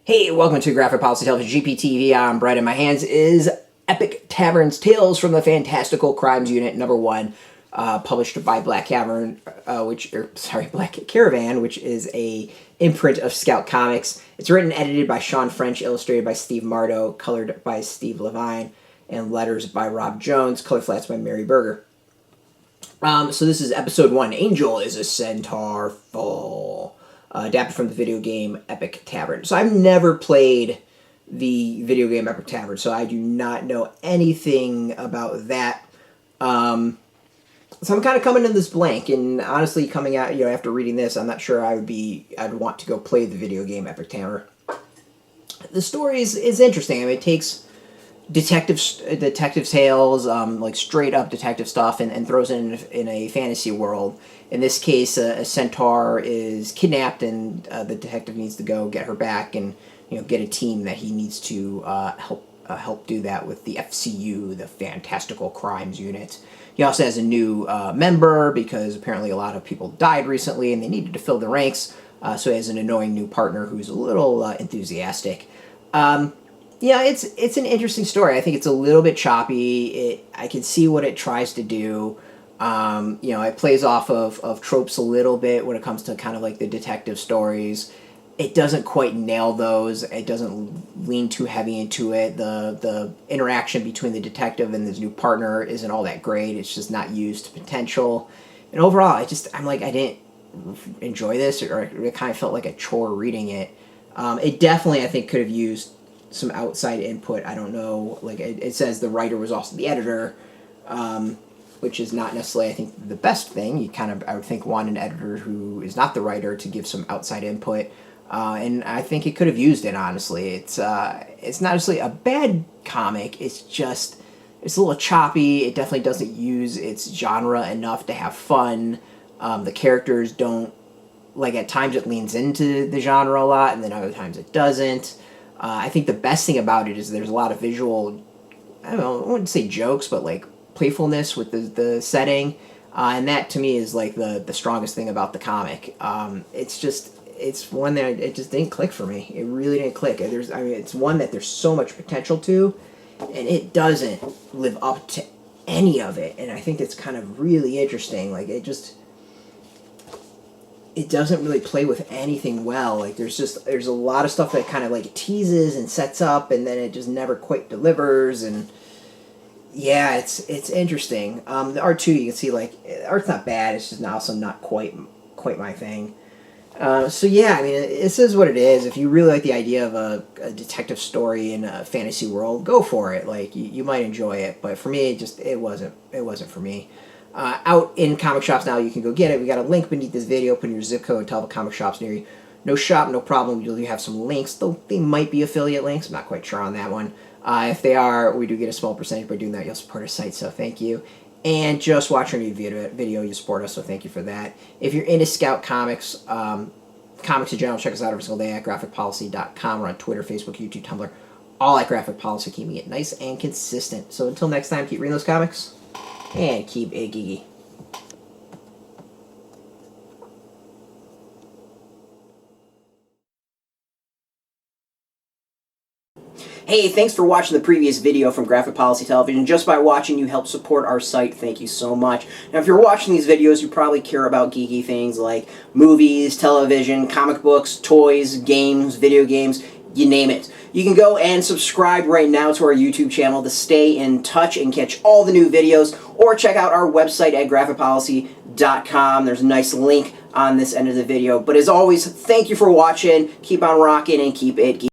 Hey, welcome to Graphic Policy Television GPTV. I'm Brett. In my hands is Epic Tavern's Tales from the Fantastical Crimes Unit #1, published by Black Caravan, Black Caravan, which is a imprint of Scout Comics. It's written and edited by Shawn, illustrated by Steve Mardo, colored by Steve Lavigne, and letters by Rob Jones, color flats by Mary Berger. So this is episode 1. Angel is a centaur full. Adapted from the video game Epic Tavern. So I've never played the video game Epic Tavern, so I do not know anything about that. So I'm kind of coming in this blank, and honestly, coming out, after reading this, I'm not sure I'd want to go play the video game Epic Tavern. The story is interesting. I mean, it takes detective tales, like straight up detective stuff, and throws it in a fantasy world. In this case, a centaur is kidnapped, and the detective needs to go get her back, and get a team that he needs to help do that with the FCU, the Fantastical Crimes Unit. He also has a new member because apparently a lot of people died recently, and they needed to fill the ranks. So he has an annoying new partner who's a little enthusiastic. Yeah, it's an interesting story. I think it's a little bit choppy. I can see what it tries to do. It plays off of tropes a little bit when it comes to kind of like the detective stories. It doesn't quite nail those. It doesn't lean too heavy into it. The interaction between the detective and his new partner isn't all that great. It's just not used to potential. And overall, I didn't enjoy this, or it kind of felt like a chore reading it. It definitely, I think, could have used some outside input. I don't know. Like it says the writer was also the editor. Which is not necessarily, I think, the best thing. I would think, want an editor who is not the writer to give some outside input. And I think it could have used it, honestly. It's not necessarily a bad comic. It's a little choppy. It definitely doesn't use its genre enough to have fun. The characters don't, at times it leans into the genre a lot, and then other times it doesn't. I think the best thing about it is there's a lot of visual, I wouldn't say jokes, but playfulness with the setting, and that to me is the strongest thing about the comic. It's one that it just didn't click for me. It really didn't click. It's one that there's so much potential to, and it doesn't live up to any of it. And I think it's kind of really interesting. It doesn't really play with anything well. There's a lot of stuff that kind of teases and sets up, and then it just never quite delivers. And yeah, it's interesting. The art too, you can see the art's not bad. It's just also not quite my thing. So yeah, I mean, this is what it is. If you really like the idea of a detective story in a fantasy world, go for it. You might enjoy it. But for me, it wasn't for me. Out in comic shops now, you can go get it. We got a link beneath this video. Put in your zip code, tell the comic shops near you. No shop, no problem. You have some links, though they might be affiliate links. I'm not quite sure on that one. If they are, we do get a small percentage by doing that. You'll support our site, so thank you. And just watch our new video, you support us, so thank you for that. If you're into Scout Comics, comics in general, check us out every single day at graphicpolicy.com. We're on Twitter, Facebook, YouTube, Tumblr, all at Graphic Policy, keeping it nice and consistent. So until next time, keep reading those comics, and keep it geeky. Hey, thanks for watching the previous video from Graphic Policy Television. Just by watching, you help support our site. Thank you so much. Now, if you're watching these videos, you probably care about geeky things like movies, television, comic books, toys, games, video games, you name it. You can go and subscribe right now to our YouTube channel to stay in touch and catch all the new videos, or check out our website at graphicpolicy.com. There's a nice link on this end of the video. But as always, thank you for watching. Keep on rocking and keep it geeky.